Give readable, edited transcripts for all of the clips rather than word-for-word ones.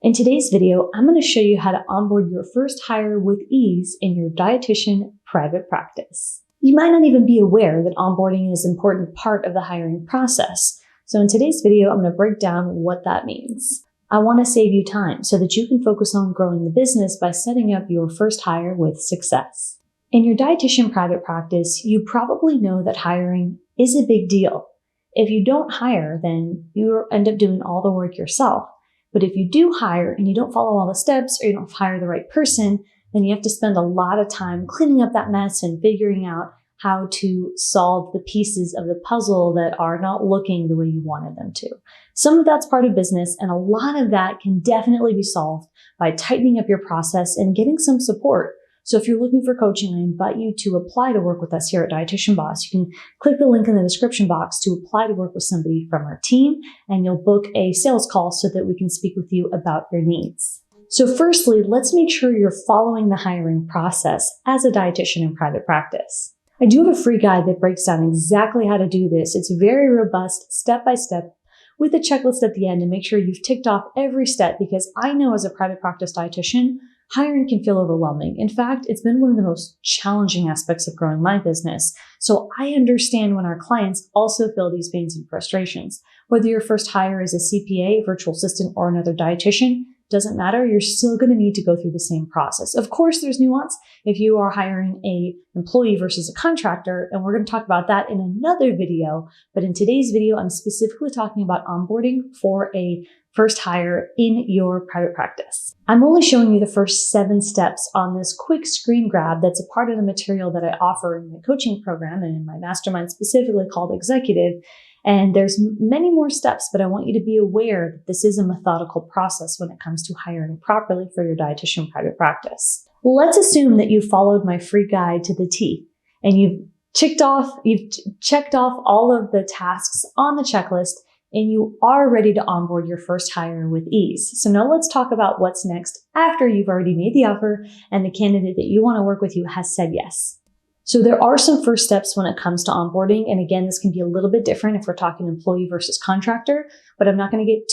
In today's video, I'm going to show you how to onboard your first hire with ease in your dietitian private practice. You might not even be aware that onboarding is an important part of the hiring process. So in today's video, I'm going to break down what that means. I want to save you time so that you can focus on growing the business by setting up your first hire with success. In your dietitian private practice, you probably know that hiring is a big deal. If you don't hire, then you end up doing all the work yourself. But if you do hire and you don't follow all the steps or you don't hire the right person, then you have to spend a lot of time cleaning up that mess and figuring out how to solve the pieces of the puzzle that are not looking the way you wanted them to. Some of that's part of business, and a lot of that can definitely be solved by tightening up your process and getting some support. So if you're looking for coaching, I invite you to apply to work with us here at Dietitian Boss. You can click the link in the description box to apply to work with somebody from our team, and you'll book a sales call so that we can speak with you about your needs. So firstly, let's make sure you're following the hiring process as a dietitian in private practice. I do have a free guide that breaks down exactly how to do this. It's very robust, step-by-step, with a checklist at the end, and make sure you've ticked off every step, because I know as a private practice dietitian, hiring can feel overwhelming. In fact, it's been one of the most challenging aspects of growing my business. So I understand when our clients also feel these pains and frustrations. Whether your first hire is a CPA, virtual assistant, or another dietitian, doesn't matter. You're still going to need to go through the same process. Of course, there's nuance if you are hiring an employee versus a contractor, and we're going to talk about that in another video. But in today's video, I'm specifically talking about onboarding for a first hire in your private practice. I'm only showing you the first 7 steps on this quick screen grab that's a part of the material that I offer in my coaching program and in my mastermind, specifically called Executive. And there's many more steps, but I want you to be aware that this is a methodical process when it comes to hiring properly for your dietitian private practice. Let's assume that you followed my free guide to the T and you've checked off all of the tasks on the checklist, and you are ready to onboard your first hire with ease. So now let's talk about what's next after you've already made the offer and the candidate that you want to work with you has said yes. So there are some first steps when it comes to onboarding. And again, this can be a little bit different if we're talking employee versus contractor, but I'm not going to get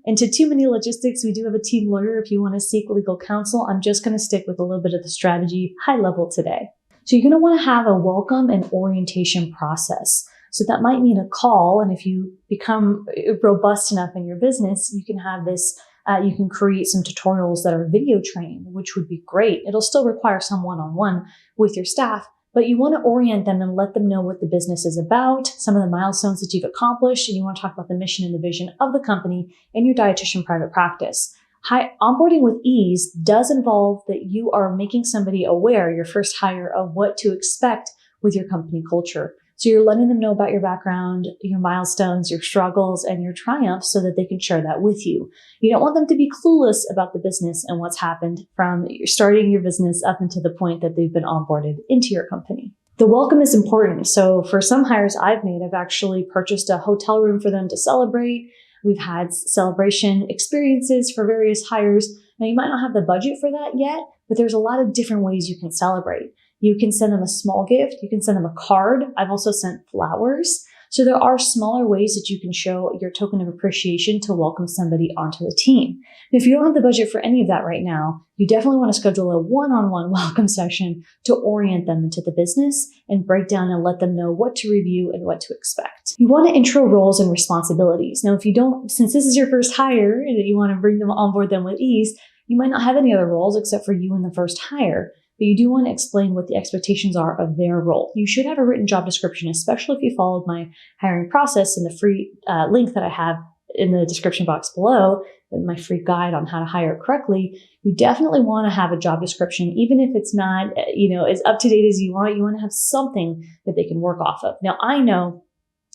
into too many logistics. We do have a team lawyer if you want to seek legal counsel. I'm just going to stick with a little bit of the strategy high level today. So you're going to want to have a welcome and orientation process. So that might mean a call. And if you become robust enough in your business, you can have this, you can create some tutorials that are video trained, which would be great. It'll still require some one-on-one with your staff, but you want to orient them and let them know what the business is about, some of the milestones that you've accomplished, and you want to talk about the mission and the vision of the company in your dietitian private practice. Onboarding with ease does involve that you are making somebody aware, your first hire, of what to expect with your company culture. So you're letting them know about your background, your milestones, your struggles, and your triumphs so that they can share that with you. You don't want them to be clueless about the business and what's happened from starting your business up until the point that they've been onboarded into your company. The welcome is important. So for some hires I've made, I've actually purchased a hotel room for them to celebrate. We've had celebration experiences for various hires. Now, you might not have the budget for that yet, but there's a lot of different ways you can celebrate. You can send them a small gift. You can send them a card. I've also sent flowers. So there are smaller ways that you can show your token of appreciation to welcome somebody onto the team. If you don't have the budget for any of that right now, you definitely want to schedule a one-on-one welcome session to orient them into the business and break down and let them know what to review and what to expect. You want to intro roles and responsibilities. Now, if you don't, since this is your first hire and you want to bring them onboard them with ease, you might not have any other roles except for you in the first hire. But you do want to explain what the expectations are of their role. You should have a written job description, especially if you followed my hiring process in the free link that I have in the description box below, my free guide on how to hire correctly. You definitely want to have a job description, even if it's not, as up to date as you want. You want to have something that they can work off of. Now, I know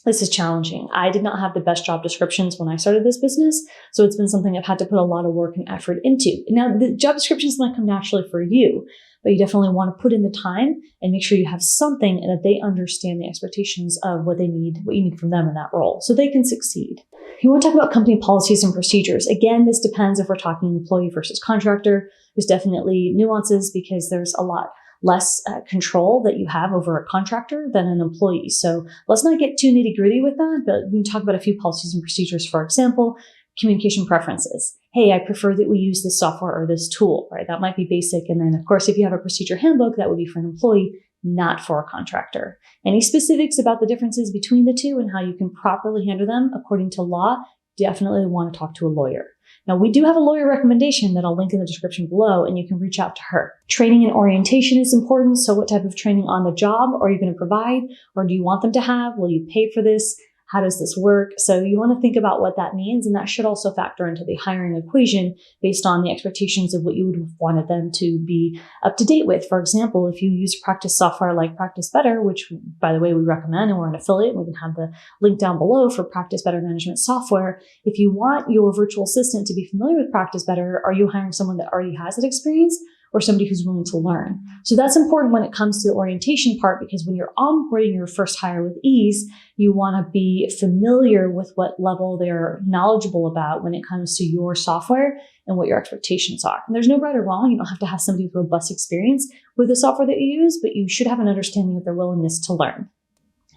this is challenging. I did not have the best job descriptions when I started this business, so it's been something I've had to put a lot of work and effort into. Now, the job descriptions might come naturally for you, but you definitely want to put in the time and make sure you have something and that they understand the expectations of what they need, what you need from them in that role, so they can succeed. You want to talk about company policies and procedures. Again, this depends if we're talking employee versus contractor. There's definitely nuances because there's a lot less control that you have over a contractor than an employee. So let's not get too nitty gritty with that, but we can talk about a few policies and procedures. For example, communication preferences. hey, I prefer that we use this software or this tool, right? That might be basic. And then of course, if you have a procedure handbook, that would be for an employee, not for a contractor. Any specifics about the differences between the two and how you can properly handle them according to law, definitely want to talk to a lawyer. Now, we do have a lawyer recommendation that I'll link in the description below, and you can reach out to her. Training and orientation is important. So what type of training on the job are you going to provide, or do you want them to have? Will you pay for this? How does this work? So you want to think about what that means, and that should also factor into the hiring equation based on the expectations of what you would have wanted them to be up to date with. For example, if you use practice software like Practice Better, which by the way we recommend, and we're an affiliate, and we can have the link down below for Practice Better management software. If you want your virtual assistant to be familiar with Practice Better, are you hiring someone that already has that experience, or somebody who's willing to learn? So that's important when it comes to the orientation part, because when you're onboarding your first hire with ease, you want to be familiar with what level they're knowledgeable about when it comes to your software and what your expectations are. And there's no right or wrong. You don't have to have somebody with robust experience with the software that you use, but you should have an understanding of their willingness to learn.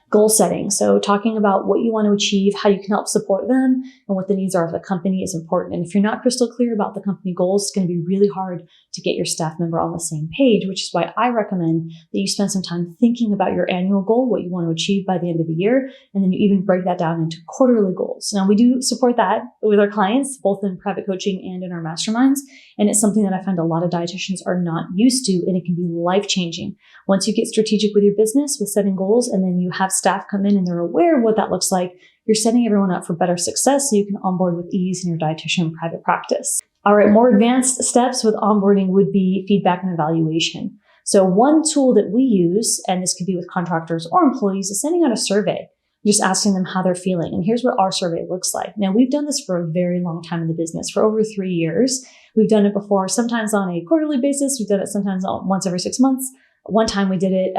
Goal setting. So talking about what you want to achieve, how you can help support them, and what the needs are of the company is important. And if you're not crystal clear about the company goals, it's going to be really hard to get your staff member on the same page, which is why I recommend that you spend some time thinking about your annual goal, what you want to achieve by the end of the year, and then you even break that down into quarterly goals. Now, we do support that with our clients, both in private coaching and in our masterminds. And it's something that I find a lot of dietitians are not used to, and it can be life-changing. Once you get strategic with your business, with setting goals, and then you have staff come in and they're aware of what that looks like, you're setting everyone up for better success so you can onboard with ease in your dietitian private practice. All right, more advanced steps with onboarding would be feedback and evaluation. So one tool that we use, and this could be with contractors or employees, is sending out a survey, just asking them how they're feeling. And here's what our survey looks like. Now, we've done this for a very long time in the business, for over 3 years. We've done it before, sometimes on a quarterly basis. We've done it sometimes once every 6 months. One time we did it,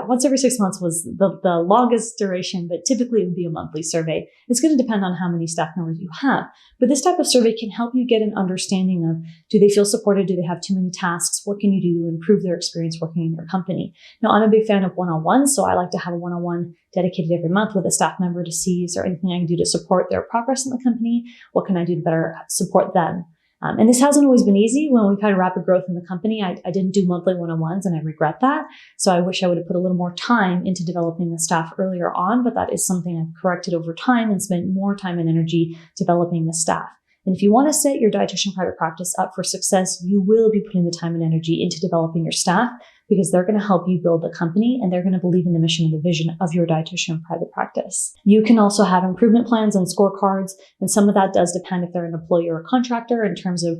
once every 6 months was the longest duration, but typically it would be a monthly survey. It's going to depend on how many staff members you have. But this type of survey can help you get an understanding of, do they feel supported? Do they have too many tasks? What can you do to improve their experience working in your company? Now, I'm a big fan of one-on-ones, so I like to have a one-on-one dedicated every month with a staff member to see, is there anything I can do to support their progress in the company? What can I do to better support them? And this hasn't always been easy. When we've had rapid growth in the company, I didn't do monthly one-on-ones, and I regret that. So I wish I would have put a little more time into developing the staff earlier on, but that is something I've corrected over time and spent more time and energy developing the staff. And if you want to set your dietitian private practice up for success, you will be putting the time and energy into developing your staff, because they're going to help you build the company and they're going to believe in the mission and the vision of your dietitian private practice. You can also have improvement plans and scorecards, and some of that does depend if they're an employee or a contractor in terms of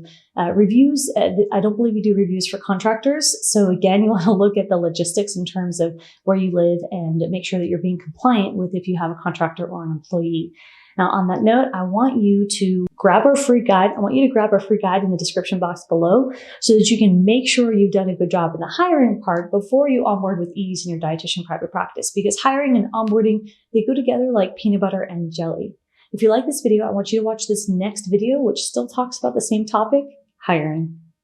reviews. I don't believe we do reviews for contractors. So again, you want to look at the logistics in terms of where you live and make sure that you're being compliant with if you have a contractor or an employee. Now, on that note, I want you to grab our free guide. I want you to grab our free guide in the description box below so that you can make sure you've done a good job in the hiring part before you onboard with ease in your dietitian private practice, because hiring and onboarding, they go together like peanut butter and jelly. If you like this video, I want you to watch this next video, which still talks about the same topic, hiring.